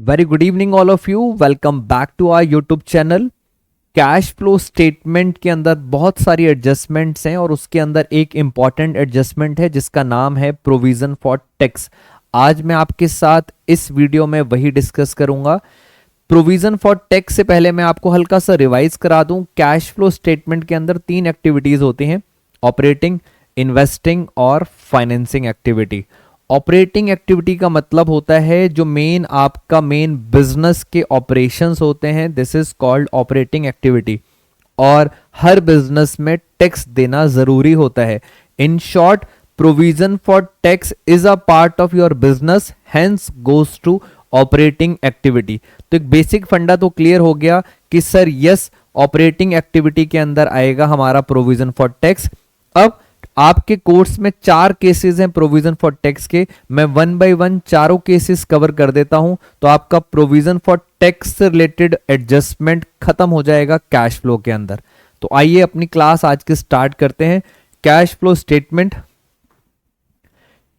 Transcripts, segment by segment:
Very good evening all of you. Welcome back to our YouTube channel. Cash flow statement के अंदर बहुत सारी adjustments हैं और उसके अंदर एक इंपॉर्टेंट एडजस्टमेंट है जिसका नाम है प्रोविजन फॉर टैक्स। आज मैं आपके साथ इस वीडियो में वही डिस्कस करूंगा। प्रोविजन फॉर टैक्स से पहले मैं आपको हल्का सा रिवाइज करा दूं। कैश फ्लो स्टेटमेंट के अंदर तीन एक्टिविटीज होती हैं: ऑपरेटिंग, इन्वेस्टिंग और फाइनेंसिंग एक्टिविटी। ऑपरेटिंग एक्टिविटी का मतलब होता है जो आपका मेन बिजनेस के ऑपरेशंस होते हैं, this is called operating activity. और हर बिजनेस में टैक्स देना जरूरी होता है। In short, provision for tax is a part of your business, hence goes to operating activity. तो एक बेसिक फंडा तो क्लियर हो गया कि सर यस, ऑपरेटिंग एक्टिविटी के अंदर आएगा हमारा प्रोविजन फॉर टैक्स। अब आपके कोर्स में 4 केसेस हैं प्रोविजन फॉर टैक्स के। मैं वन बाय वन चारों केसेस कवर कर देता हूं तो आपका प्रोविजन फॉर टैक्स से रिलेटेड एडजस्टमेंट खत्म हो जाएगा कैश फ्लो के अंदर। तो आइए अपनी क्लास आज की स्टार्ट करते हैं। कैश फ्लो स्टेटमेंट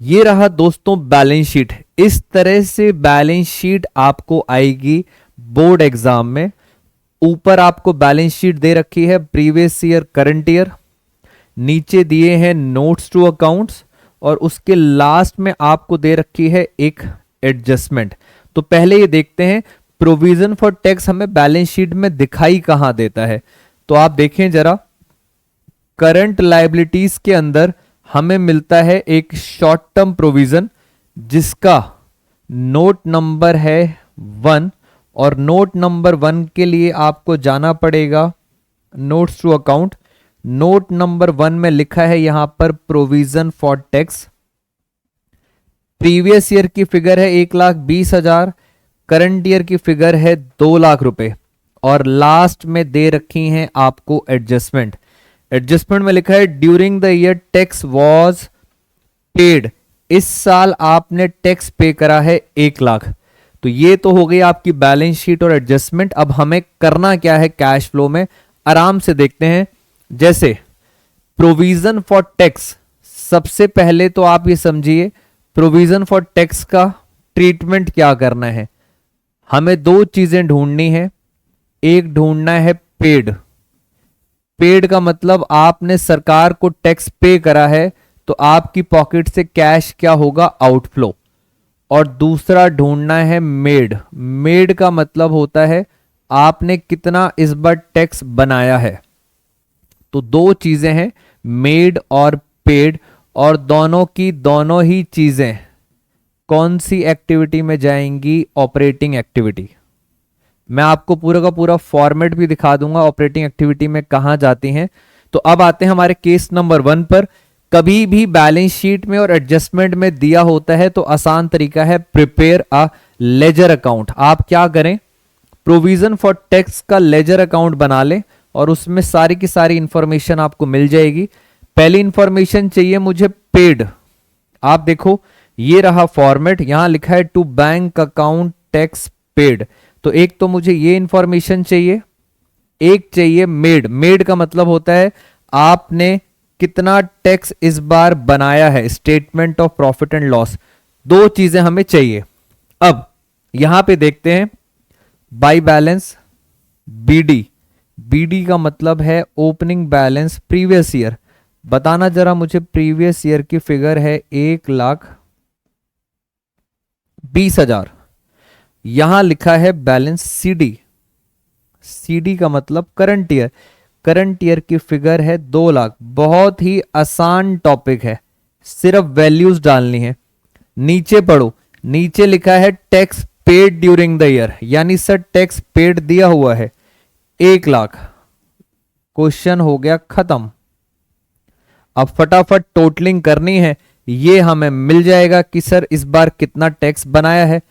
ये रहा दोस्तों, बैलेंस शीट। इस तरह से बैलेंस शीट आपको आएगी बोर्ड एग्जाम में। ऊपर आपको बैलेंस शीट दे रखी है प्रीवियस ईयर, करंट ईयर, नीचे दिए हैं नोट्स टू अकाउंट्स और उसके लास्ट में आपको दे रखी है एक एडजस्टमेंट। तो पहले ये देखते हैं प्रोविजन फॉर टैक्स हमें बैलेंस शीट में दिखाई कहां देता है। तो आप देखें जरा, करंट लायबिलिटीज के अंदर हमें मिलता है एक शॉर्ट टर्म प्रोविजन जिसका नोट नंबर है 1 और नोट नंबर 1 के लिए आपको जाना पड़ेगा notes to account. Note number 1 में लिखा है यहां पर provision for tax. Previous year की फिगर है 1,20,000, करंट ईयर की फिगर है 2 लाख रुपए और लास्ट में दे रखी हैं आपको एडजस्टमेंट। एडजस्टमेंट में लिखा है during the year tax was paid. इस साल आपने टैक्स पे करा है 1 लाख। तो ये तो हो गई आपकी बैलेंस शीट और एडजस्टमेंट। अब हमें करना क्या है कैश फ्लो में, आराम से देखते हैं। जैसे प्रोविजन फॉर टैक्स, सबसे पहले तो आप ये समझिए प्रोविजन फॉर टैक्स का ट्रीटमेंट क्या करना है। हमें 2 चीजें ढूंढनी है। एक ढूंढना है पेड। पेड का मतलब आपने सरकार को टैक्स पे करा है तो आपकी पॉकेट से कैश क्या होगा, आउटफ्लो। और दूसरा ढूंढना है मेड। मेड का मतलब होता है आपने कितना इस बार टैक्स बनाया है। तो 2 चीजें हैं, मेड और पेड, और दोनों की दोनों ही चीजें कौन सी एक्टिविटी में जाएंगी, ऑपरेटिंग एक्टिविटी। मैं आपको पूरा का पूरा फॉर्मेट भी दिखा दूंगा ऑपरेटिंग एक्टिविटी में कहां जाती हैं। तो अब आते हैं हमारे केस नंबर 1 पर। कभी भी बैलेंस शीट में और एडजस्टमेंट में दिया होता है तो आसान तरीका है प्रिपेयर अ लेजर अकाउंट। आप क्या करें, प्रोविजन फॉर टैक्स का लेजर अकाउंट बना लें और उसमें सारी की सारी इंफॉर्मेशन आपको मिल जाएगी। पहली इंफॉर्मेशन चाहिए मुझे पेड। आप देखो ये रहा फॉर्मेट, यहां लिखा है to bank account tax paid. तो एक तो मुझे ये इंफॉर्मेशन चाहिए, एक चाहिए मेड। मेड का मतलब होता है आपने कितना टैक्स इस बार बनाया है, statement of profit and loss. 2 चीजें हमें चाहिए। अब यहां पे देखते हैं बाई बैलेंस, बीडी। बीडी का मतलब है ओपनिंग बैलेंस प्रीवियस ईयर। बताना जरा मुझे, प्रीवियस ईयर की फिगर है 1,20,000। यहां लिखा है बैलेंस सीडी। सीडी का मतलब करंट ईयर। करंट ईयर की फिगर है 2 लाख। बहुत ही आसान टॉपिक है, सिर्फ वैल्यूज डालनी है। नीचे पढ़ो, नीचे लिखा है tax paid during the year, यानी सर टैक्स पेड दिया हुआ है 1 लाख। क्वेश्चन हो गया खत्म। अब फटाफट टोटलिंग करनी है। ये हमें मिल जाएगा कि सर इस बार कितना टैक्स बनाया है।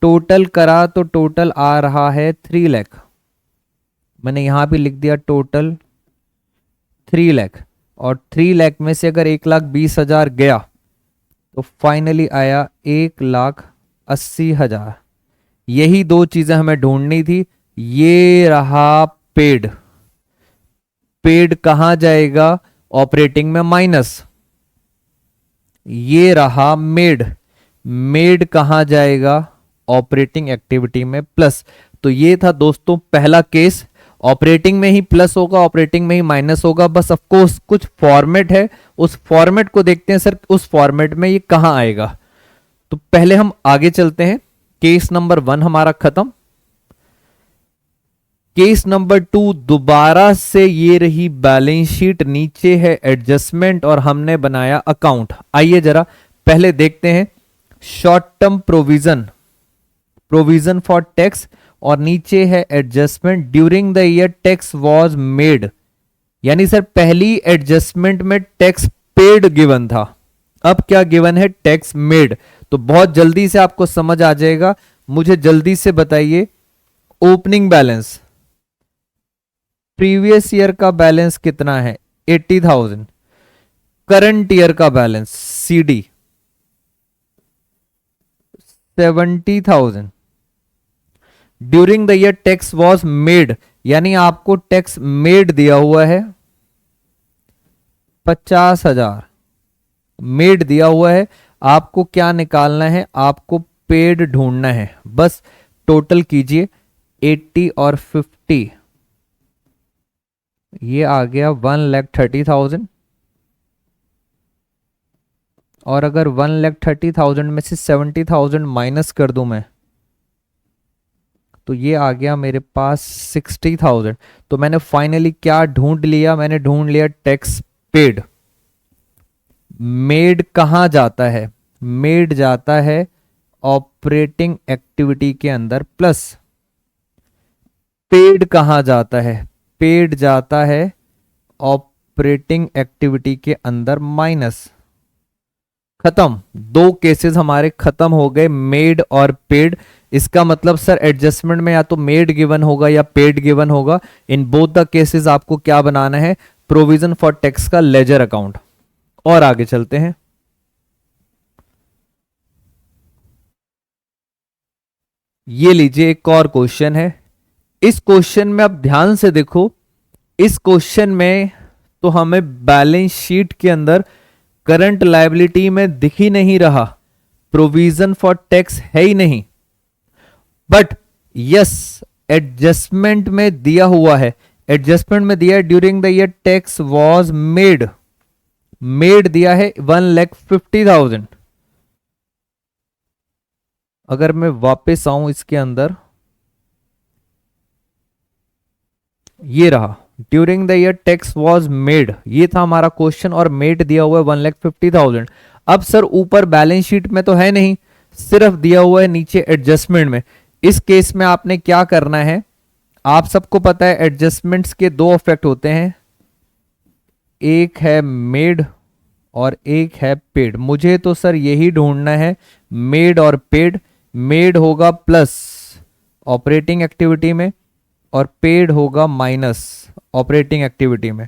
टोटल करा तो टोटल आ रहा है 3 लाख। मैंने यहां भी लिख दिया टोटल 3 लाख। और 3 लाख में से अगर 1,20,000 गया तो फाइनली आया 1,80,000। यही 2 चीजें हमें ढूंढनी थी। ये रहा पेड। पेड कहां जाएगा, ऑपरेटिंग में माइनस। ये रहा मेड। मेड कहां जाएगा, ऑपरेटिंग एक्टिविटी में प्लस। तो ये था दोस्तों पहला केस, ऑपरेटिंग में ही प्लस होगा, ऑपरेटिंग में ही माइनस होगा, बस ऑफ कोर्स कुछ फॉर्मेट है, उस फॉर्मेट को देखते हैं सर उस फॉर्मेट में ये कहां आएगा। तो पहले हम आगे चलते हैं, केस नंबर 1 हमारा खत्म। केस नंबर 2 दोबारा से ये रही बैलेंस शीट, नीचे है एडजस्टमेंट और हमने बनाया अकाउंट। आइए जरा पहले देखते हैं short term provision, provision for tax, और नीचे है adjustment during the year tax was made. यानी सर पहली एडजस्टमेंट में टैक्स पेड गिवन था, अब क्या गिवन है, टैक्स मेड। तो बहुत जल्दी से आपको समझ आ जाएगा, मुझे जल्दी से बताइए ओपनिंग बैलेंस, प्रीवियस ईयर का बैलेंस कितना है 80,000, करंट ईयर का balance CD 70,000, during the year tax was made, यानी आपको टैक्स मेड दिया हुआ है 50,000 मेड दिया हुआ है। आपको क्या निकालना है, आपको पेड ढूंढना है, बस टोटल कीजिए 80 और 50, ये आ गया 1,30,000। और अगर 1,30,000 में से 70,000 माइनस कर दूं मैं, तो ये आ गया मेरे पास 60,000। तो मैंने फाइनली क्या ढूंढ लिया, मैंने ढूंढ लिया टैक्स पेड। मेड कहां जाता है, मेड जाता है ऑपरेटिंग एक्टिविटी के अंदर प्लस। पेड कहां जाता है, पेड जाता है ऑपरेटिंग एक्टिविटी के अंदर माइनस। खत्म, दो केसेस हमारे खत्म हो गए, मेड और पेड। इसका मतलब सर एडजस्टमेंट में या तो मेड गिवन होगा या पेड गिवन होगा। इन बोथ द केसेस आपको क्या बनाना है, प्रोविजन फॉर टैक्स का लेजर अकाउंट। और आगे चलते हैं, ये लीजिए एक और क्वेश्चन है। इस क्वेश्चन में अब ध्यान से देखो, इस क्वेश्चन में तो हमें बैलेंस शीट के अंदर करंट लायबिलिटी में दिख ही नहीं रहा, प्रोविजन फॉर टैक्स है ही नहीं, बट यस एडजस्टमेंट में दिया हुआ है, एडजस्टमेंट में दिया है during the year tax was made, made दिया है 1,50,000। अगर मैं वापस आऊं इसके अंदर, ये रहा during the year tax was made, ये था हमारा क्वेश्चन, और मेड दिया हुआ है 1,50,000। अब सर ऊपर बैलेंस शीट में तो है नहीं, सिर्फ दिया हुआ है नीचे एडजस्टमेंट में। इस केस में आपने क्या करना है, आप सबको पता है एडजस्टमेंट्स के दो इफेक्ट होते हैं, एक है मेड और एक है पेड। मुझे तो सर यही ढूंढना है, मेड और पेड। मेड होगा प्लस ऑपरेटिंग एक्टिविटी में और पेड होगा माइनस ऑपरेटिंग एक्टिविटी में।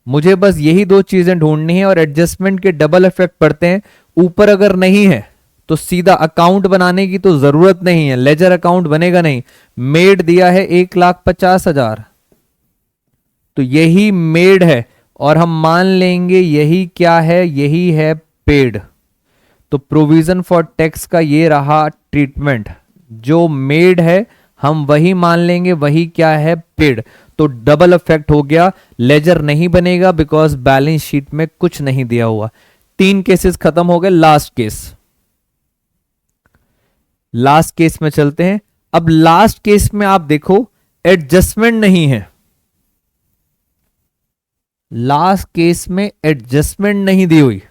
मुझे बस यही दो चीजें ढूंढनी है, और एडजस्टमेंट के डबल इफेक्ट पड़ते हैं। ऊपर अगर नहीं है तो सीधा अकाउंट बनाने की तो जरूरत नहीं है, लेजर अकाउंट बनेगा नहीं। मेड दिया है 1,50,000, तो यही मेड है, और हम मान लेंगे यही क्या है, यही है पेड। तो प्रोविजन फॉर टैक्स का ये रहा ट्रीटमेंट, जो मेड है हम वही मान लेंगे, वही क्या है, पेड। तो डबल इफेक्ट हो गया, लेजर नहीं बनेगा बिकॉज बैलेंस शीट में कुछ नहीं दिया हुआ। 3 केसेस खत्म हो गए, लास्ट केस, लास्ट केस में चलते हैं। अब लास्ट केस में आप देखो एडजस्टमेंट नहीं है, लास्ट केस में एडजस्टमेंट नहीं दी हुई,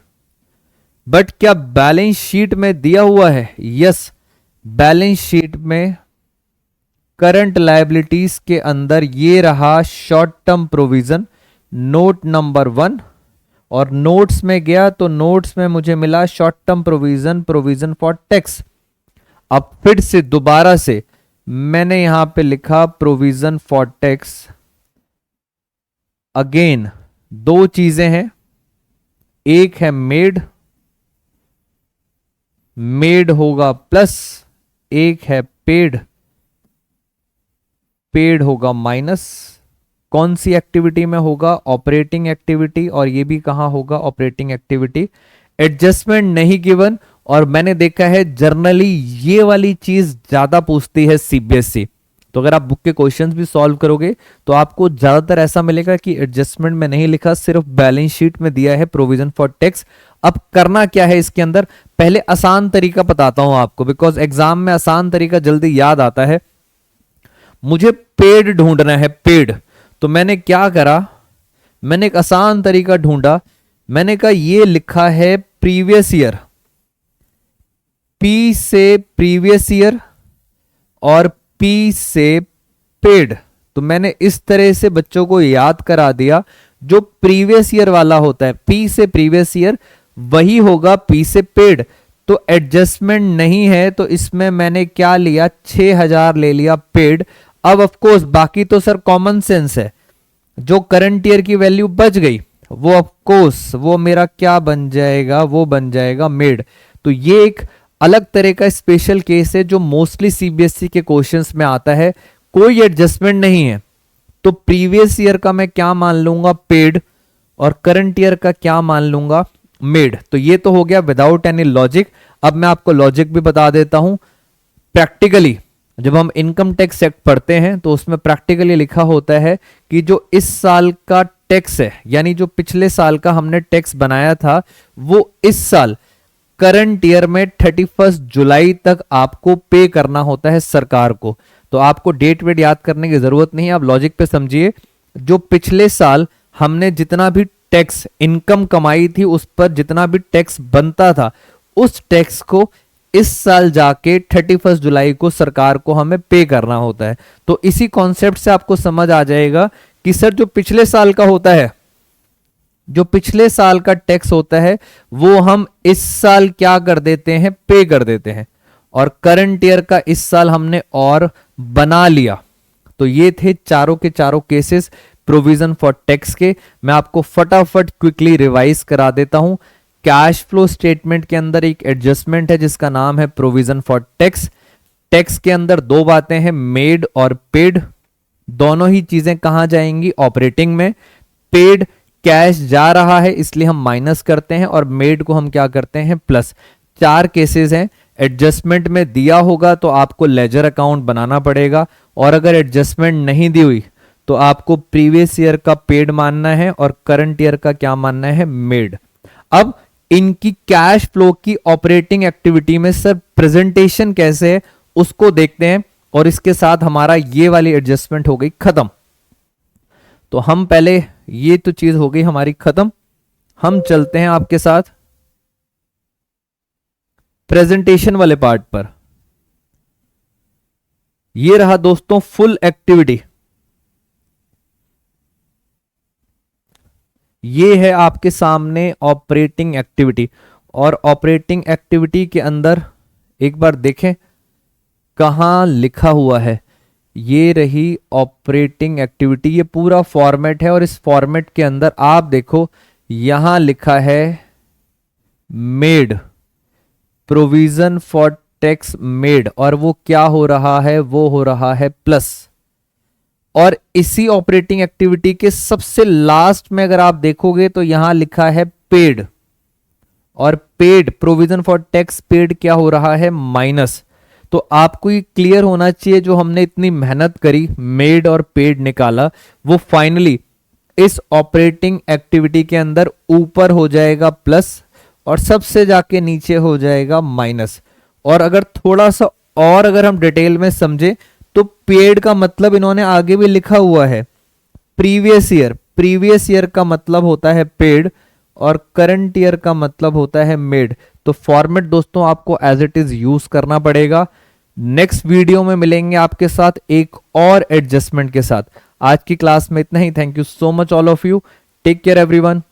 बट क्या बैलेंस शीट में दिया हुआ है, यस बैलेंस शीट में करंट लायबिलिटीज के अंदर ये रहा short term provision, note number 1, और नोट्स में गया तो नोट्स में मुझे मिला short term provision, provision for tax. अब फिर से दोबारा से मैंने यहां पे लिखा प्रोविजन फॉर टैक्स। अगेन दो चीजें हैं, एक है मेड, मेड होगा प्लस, एक है पेड, पेड होगा माइनस। कौन सी एक्टिविटी में होगा, ऑपरेटिंग एक्टिविटी, और ये भी कहां होगा, ऑपरेटिंग एक्टिविटी। एडजस्टमेंट नहीं गिवन और मैंने देखा है जर्नली ये वाली चीज ज्यादा पूछती है सीबीएसई। तो अगर आप बुक के क्वेश्चंस भी सॉल्व करोगे तो आपको ज्यादातर ऐसा मिलेगा कि एडजस्टमेंट में नहीं लिखा, सिर्फ बैलेंस शीट में दिया है प्रोविजन फॉर टैक्स। अब करना क्या है इसके अंदर, पहले आसान तरीका बताता हूं आपको, बिकॉज एग्जाम में आसान तरीका जल्दी याद आता है। मुझे पेड ढूंढना है, पेड। तो मैंने क्या करा, मैंने एक आसान तरीका ढूंढा। मैंने कहा ये लिखा है प्रीवियस ईयर, पी से प्रीवियस ईयर और पी से पेड। तो मैंने इस तरह से बच्चों को याद करा दिया, जो प्रीवियस ईयर वाला होता है पी से प्रीवियस ईयर वही होगा पी से पेड। तो एडजस्टमेंट नहीं है तो इसमें मैंने क्या लिया, 6000 ले लिया पेड। अब ऑफ कोर्स बाकी तो सर कॉमन सेंस है, जो करंट ईयर की वैल्यू बच गई वो ऑफ कोर्स वो मेरा क्या बन जाएगा, वो बन जाएगा मेड। तो ये एक अलग तरह का स्पेशल केस है जो मोस्टली सीबीएसई के क्वेश्चंस में आता है। कोई एडजस्टमेंट नहीं है तो प्रीवियस ईयर का मैं क्या मान लूंगा, पेड, और करंट ईयर का क्या मान लूंगा, मेड। तो ये तो हो गया विदाउट एनी लॉजिक। अब मैं आपको लॉजिक भी बता देता हूं। प्रैक्टिकली जब हम इनकम टैक्स एक्ट पढ़ते हैं तो उसमें प्रैक्टिकली लिखा होता है कि जो इस साल का टैक्स है, यानी जो पिछले साल का हमने टैक्स बनाया था, वो इस साल करंट ईयर में 31 जुलाई तक आपको पे करना होता है सरकार को। तो आपको डेट वेट याद करने की जरूरत नहीं है, आप लॉजिक पे समझिए। जो पिछले साल हमने जितना भी टैक्स इनकम कमाई थी उस पर जितना भी टैक्स बनता था, उस टैक्स को इस साल जाके 31 जुलाई को सरकार को हमें पे करना होता है। तो इसी कॉन्सेप्ट से आपको समझ आ जाएगा कि सर जो पिछले साल का होता है, जो पिछले साल का टैक्स होता है वो हम इस साल क्या कर देते हैं, पे कर देते हैं, और करंट ईयर का इस साल हमने और बना लिया। तो ये थे चारों के चारों केसेस प्रोविजन फॉर टैक्स के। मैं आपको फटाफट क्विकली रिवाइज करा देता हूं। कैश फ्लो स्टेटमेंट के अंदर एक एडजस्टमेंट है जिसका नाम है प्रोविजन फॉर टैक्स। टैक्स के अंदर दो बातें हैं, मेड और पेड। दोनों ही चीजें कहां जाएंगी, ऑपरेटिंग में। पेड कैश जा रहा है इसलिए हम माइनस करते हैं, और मेड को हम क्या करते हैं, प्लस। 4 केसेस हैं। एडजस्टमेंट में दिया होगा तो आपको लेजर अकाउंट बनाना पड़ेगा, और अगर एडजस्टमेंट नहीं दी हुई तो आपको प्रीवियस ईयर का पेड मानना है और करंट ईयर का क्या मानना है, मेड। अब इनकी कैश फ्लो की ऑपरेटिंग एक्टिविटी में सर प्रेजेंटेशन कैसे है उसको देखते हैं, और इसके साथ हमारा ये वाली एडजस्टमेंट हो गई खत्म। तो हम पहले, ये तो चीज हो गई हमारी खत्म। हम चलते हैं आपके साथ प्रेजेंटेशन वाले पार्ट पर। ये रहा दोस्तों फुल एक्टिविटी। ये है आपके सामने ऑपरेटिंग एक्टिविटी, और ऑपरेटिंग एक्टिविटी के अंदर एक बार देखें कहां लिखा हुआ है। ये रही ऑपरेटिंग एक्टिविटी, ये पूरा फॉर्मेट है, और इस फॉर्मेट के अंदर आप देखो यहां लिखा है made, provision for tax made, और वो क्या हो रहा है, वो हो रहा है प्लस। और इसी ऑपरेटिंग एक्टिविटी के सबसे लास्ट में अगर आप देखोगे तो यहां लिखा है पेड, और paid provision for tax paid क्या हो रहा है, माइनस। तो आपको ये क्लियर होना चाहिए, जो हमने इतनी मेहनत करी मेड और पेड निकाला, वो फाइनली इस ऑपरेटिंग एक्टिविटी के अंदर ऊपर हो जाएगा प्लस, और सबसे जाके नीचे हो जाएगा माइनस। और अगर थोड़ा सा और अगर हम डिटेल में समझे तो पेड का मतलब इन्होंने आगे भी लिखा हुआ है प्रीवियस ईयर। प्रीवियस ईयर का मतलब होता है पेड, और करंट ईयर का मतलब होता है मेड। तो फॉर्मेट दोस्तों आपको एज इट इज यूज करना पड़ेगा। नेक्स्ट वीडियो में मिलेंगे आपके साथ एक और एडजस्टमेंट के साथ। आज की क्लास में इतना ही। Thank you so much all of you. Take care everyone.